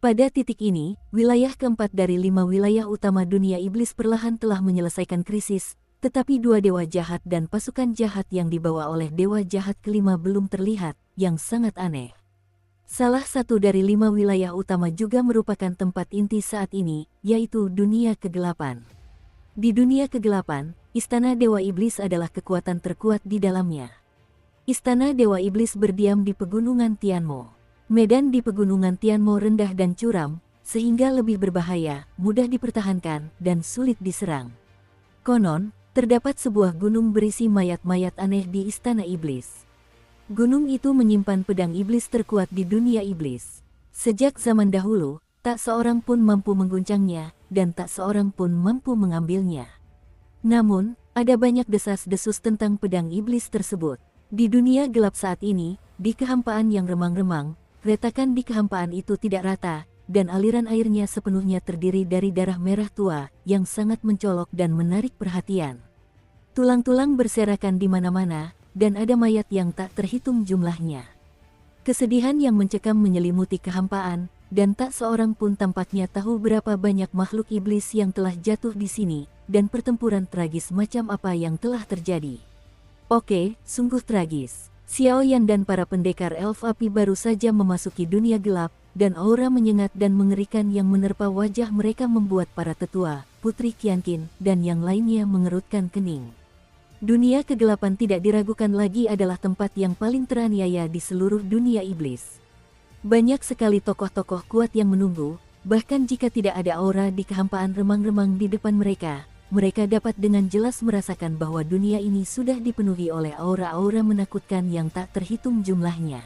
Pada titik ini, wilayah keempat dari 5 wilayah utama dunia iblis perlahan telah menyelesaikan krisis, tetapi 2 dewa jahat dan pasukan jahat yang dibawa oleh dewa jahat kelima belum terlihat, yang sangat aneh. Salah satu dari 5 wilayah utama juga merupakan tempat inti saat ini, yaitu dunia kegelapan. Di dunia kegelapan, Istana Dewa Iblis adalah kekuatan terkuat di dalamnya. Istana Dewa Iblis berdiam di pegunungan Tianmo. Medan di pegunungan Tianmo rendah dan curam, sehingga lebih berbahaya, mudah dipertahankan, dan sulit diserang. Konon, terdapat sebuah gunung berisi mayat-mayat aneh di Istana Iblis. Gunung itu menyimpan pedang iblis terkuat di dunia iblis. Sejak zaman dahulu, tak seorang pun mampu mengguncangnya, dan tak seorang pun mampu mengambilnya. Namun, ada banyak desas-desus tentang pedang iblis tersebut. Di dunia gelap saat ini, di kehampaan yang remang-remang, retakan di kehampaan itu tidak rata, dan aliran airnya sepenuhnya terdiri dari darah merah tua, yang sangat mencolok dan menarik perhatian. Tulang-tulang berserakan di mana-mana, dan ada mayat yang tak terhitung jumlahnya. Kesedihan yang mencekam menyelimuti kehampaan, dan tak seorang pun tampaknya tahu berapa banyak makhluk iblis yang telah jatuh di sini, dan pertempuran tragis macam apa yang telah terjadi. Oke, sungguh tragis. Xiao Yan dan para pendekar elf api baru saja memasuki dunia gelap, dan aura menyengat dan mengerikan yang menerpa wajah mereka membuat para tetua, Putri Qianqin, dan yang lainnya mengerutkan kening. Dunia kegelapan tidak diragukan lagi adalah tempat yang paling teraniaya di seluruh dunia iblis. Banyak sekali tokoh-tokoh kuat yang menunggu, bahkan jika tidak ada aura di kehampaan remang-remang di depan mereka, mereka dapat dengan jelas merasakan bahwa dunia ini sudah dipenuhi oleh aura-aura menakutkan yang tak terhitung jumlahnya.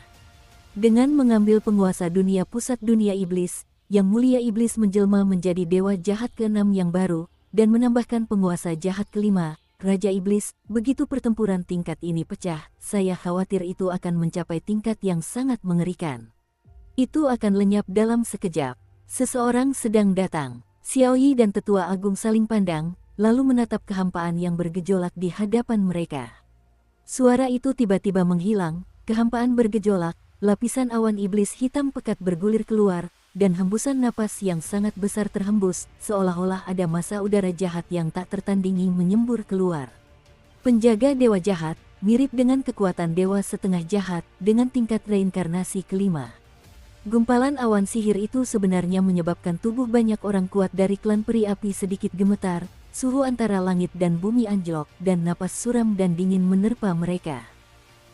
Dengan mengambil penguasa dunia pusat dunia iblis, Yang Mulia Iblis menjelma menjadi dewa jahat ke-6 yang baru, dan menambahkan penguasa jahat kelima, Raja Iblis. Begitu pertempuran tingkat ini pecah, saya khawatir itu akan mencapai tingkat yang sangat mengerikan. Itu akan lenyap dalam sekejap. Seseorang sedang datang. Xiao Yi dan Tetua Agung saling pandang, lalu menatap kehampaan yang bergejolak di hadapan mereka. Suara itu tiba-tiba menghilang, kehampaan bergejolak, lapisan awan iblis hitam pekat bergulir keluar, dan hembusan napas yang sangat besar terhembus, seolah-olah ada massa udara jahat yang tak tertandingi menyembur keluar. Penjaga dewa jahat, mirip dengan kekuatan dewa setengah jahat, dengan tingkat reinkarnasi kelima. Gumpalan awan sihir itu sebenarnya menyebabkan tubuh banyak orang kuat dari klan peri api sedikit gemetar, suhu antara langit dan bumi anjlok, dan napas suram dan dingin menerpa mereka.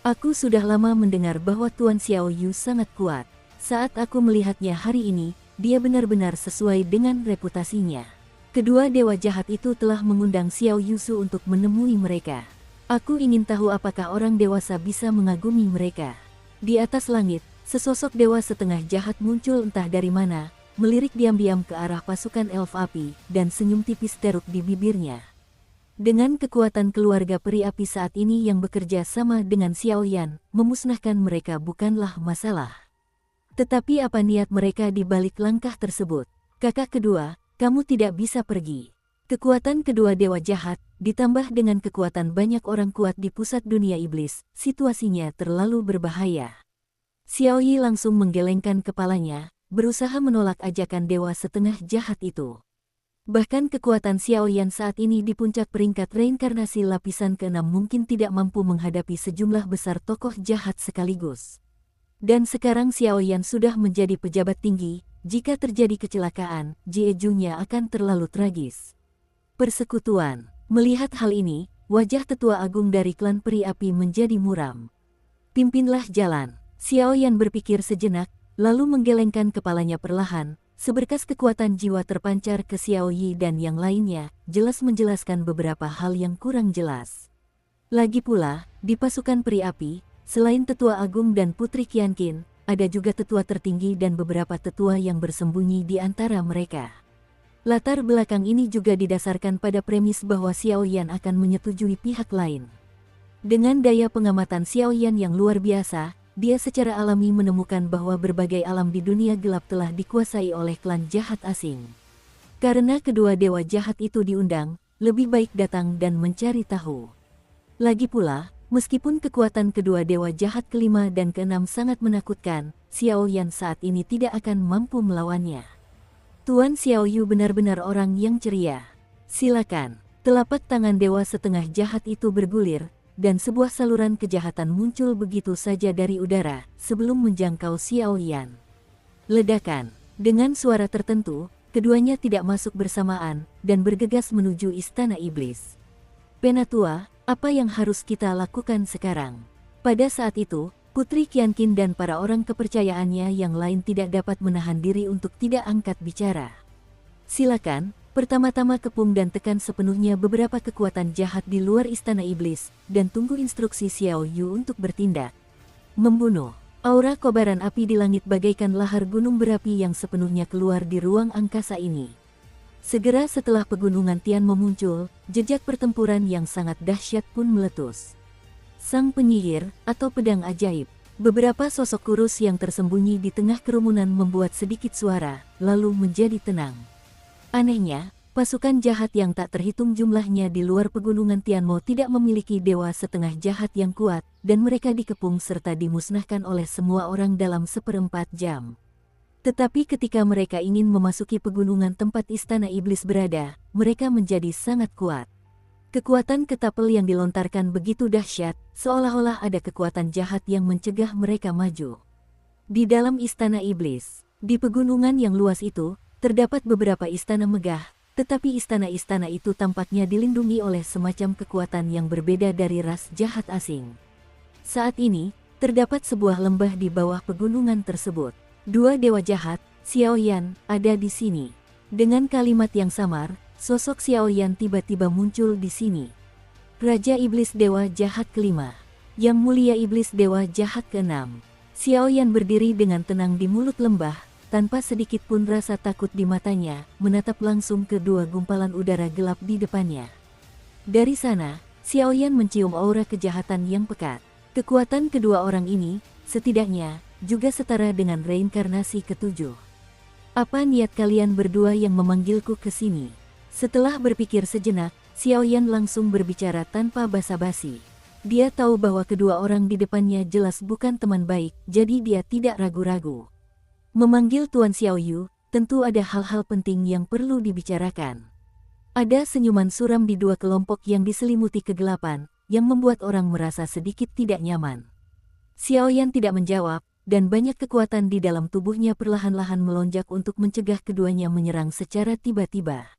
Aku sudah lama mendengar bahwa Tuan Xiao Yu sangat kuat. Saat aku melihatnya hari ini, dia benar-benar sesuai dengan reputasinya. Kedua dewa jahat itu telah mengundang Xiao Yusu untuk menemui mereka. Aku ingin tahu apakah orang dewasa bisa mengagumi mereka. Di atas langit, sesosok dewa setengah jahat muncul entah dari mana, melirik diam-diam ke arah pasukan elf api, dan senyum tipis teruk di bibirnya. Dengan kekuatan keluarga peri api saat ini yang bekerja sama dengan Xiaoyan, memusnahkan mereka bukanlah masalah. Tetapi apa niat mereka di balik langkah tersebut? Kakak kedua, kamu tidak bisa pergi. Kekuatan kedua dewa jahat, ditambah dengan kekuatan banyak orang kuat di pusat dunia iblis, situasinya terlalu berbahaya. Xiaoyi langsung menggelengkan kepalanya, berusaha menolak ajakan dewa setengah jahat itu. Bahkan kekuatan Xiaoyan saat ini di puncak peringkat reinkarnasi lapisan ke-6 mungkin tidak mampu menghadapi sejumlah besar tokoh jahat sekaligus. Dan sekarang Xiaoyan sudah menjadi pejabat tinggi, jika terjadi kecelakaan, Jiejungnya akan terlalu tragis. Persekutuan. Melihat hal ini, wajah tetua agung dari klan peri api menjadi muram. Pimpinlah jalan. Xiaoyan berpikir sejenak, lalu menggelengkan kepalanya perlahan. Seberkas kekuatan jiwa terpancar ke Xiaoyi dan yang lainnya, jelas menjelaskan beberapa hal yang kurang jelas. Lagi pula, di pasukan peri api, selain tetua agung dan putri Qianqin, ada juga tetua tertinggi dan beberapa tetua yang bersembunyi di antara mereka. Latar belakang ini juga didasarkan pada premis bahwa Xiaoyan akan menyetujui pihak lain. Dengan daya pengamatan Xiaoyan yang luar biasa, dia secara alami menemukan bahwa berbagai alam di dunia gelap telah dikuasai oleh klan jahat asing. Karena kedua dewa jahat itu diundang, lebih baik datang dan mencari tahu. Lagi pula, meskipun kekuatan kedua dewa jahat kelima dan keenam sangat menakutkan, Xiaoyan saat ini tidak akan mampu melawannya. Tuan Xiaoyu benar-benar orang yang ceria. Silakan. Telapak tangan dewa setengah jahat itu bergulir, dan sebuah saluran kejahatan muncul begitu saja dari udara, sebelum menjangkau Xiaoyan. Ledakan. Dengan suara tertentu, keduanya tidak masuk bersamaan, dan bergegas menuju istana iblis. Penatua, apa yang harus kita lakukan sekarang? Pada saat itu, Putri Qianqin dan para orang kepercayaannya yang lain tidak dapat menahan diri untuk tidak angkat bicara. Silakan. Pertama-tama kepung dan tekan sepenuhnya beberapa kekuatan jahat di luar istana iblis, dan tunggu instruksi Xiao Yu untuk bertindak. Membunuh. Aura kobaran api di langit bagaikan lahar gunung berapi yang sepenuhnya keluar di ruang angkasa ini. Segera setelah pegunungan Tianmo muncul, jejak pertempuran yang sangat dahsyat pun meletus. Sang penyihir, atau pedang ajaib. Beberapa sosok kurus yang tersembunyi di tengah kerumunan membuat sedikit suara, lalu menjadi tenang. Anehnya, pasukan jahat yang tak terhitung jumlahnya di luar pegunungan Tianmo tidak memiliki dewa setengah jahat yang kuat, dan mereka dikepung serta dimusnahkan oleh semua orang dalam 1/4 jam. Tetapi ketika mereka ingin memasuki pegunungan tempat istana iblis berada, mereka menjadi sangat kuat. Kekuatan ketapel yang dilontarkan begitu dahsyat, seolah-olah ada kekuatan jahat yang mencegah mereka maju. Di dalam istana iblis, di pegunungan yang luas itu, terdapat beberapa istana megah, tetapi istana-istana itu tampaknya dilindungi oleh semacam kekuatan yang berbeda dari ras jahat asing. Saat ini, terdapat sebuah lembah di bawah pegunungan tersebut. Dua dewa jahat, Xiaoyan, ada di sini. Dengan kalimat yang samar, sosok Xiaoyan tiba-tiba muncul di sini. Raja Iblis Dewa Jahat kelima, Yang Mulia Iblis Dewa Jahat keenam. Xiaoyan berdiri dengan tenang di mulut lembah, tanpa sedikit pun rasa takut di matanya, menatap langsung ke dua gumpalan udara gelap di depannya. Dari sana, Xiaoyan mencium aura kejahatan yang pekat. Kekuatan kedua orang ini, setidaknya, juga setara dengan reinkarnasi ketujuh. Apa niat kalian berdua yang memanggilku ke sini? Setelah berpikir sejenak, Xiaoyan langsung berbicara tanpa basa-basi. Dia tahu bahwa kedua orang di depannya jelas bukan teman baik, jadi dia tidak ragu-ragu. Memanggil Tuan Xiaoyu, tentu ada hal-hal penting yang perlu dibicarakan. Ada senyuman suram di dua kelompok yang diselimuti kegelapan, yang membuat orang merasa sedikit tidak nyaman. Xiaoyan tidak menjawab, dan banyak kekuatan di dalam tubuhnya perlahan-lahan melonjak untuk mencegah keduanya menyerang secara tiba-tiba.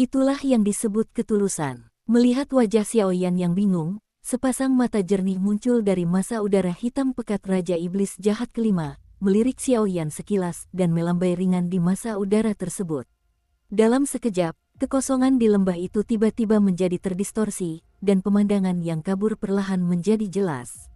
Itulah yang disebut ketulusan. Melihat wajah Xiaoyan yang bingung, sepasang mata jernih muncul dari masa udara hitam pekat Raja Iblis Jahat kelima, melirik Xiaoyan sekilas dan melambai ringan di masa udara tersebut. Dalam sekejap, kekosongan di lembah itu tiba-tiba menjadi terdistorsi, dan pemandangan yang kabur perlahan menjadi jelas.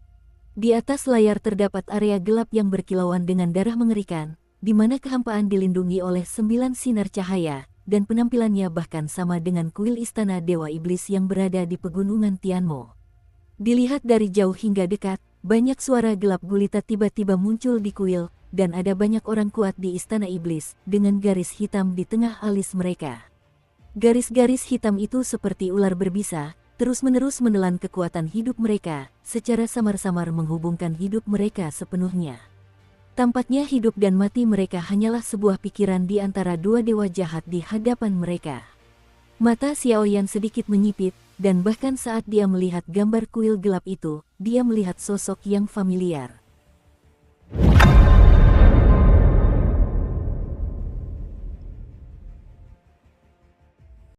Di atas layar terdapat area gelap yang berkilauan dengan darah mengerikan, di mana kehampaan dilindungi oleh 9 sinar cahaya, dan penampilannya bahkan sama dengan kuil istana Dewa Iblis yang berada di pegunungan Tianmo. Dilihat dari jauh hingga dekat, banyak suara gelap gulita tiba-tiba muncul di kuil, dan ada banyak orang kuat di istana iblis, dengan garis hitam di tengah alis mereka. Garis-garis hitam itu seperti ular berbisa, terus-menerus menelan kekuatan hidup mereka, secara samar-samar menghubungkan hidup mereka sepenuhnya. Tampaknya hidup dan mati mereka hanyalah sebuah pikiran di antara dua dewa jahat di hadapan mereka. Mata Xiaoyan sedikit menyipit, dan bahkan saat dia melihat gambar kuil gelap itu, dia melihat sosok yang familiar.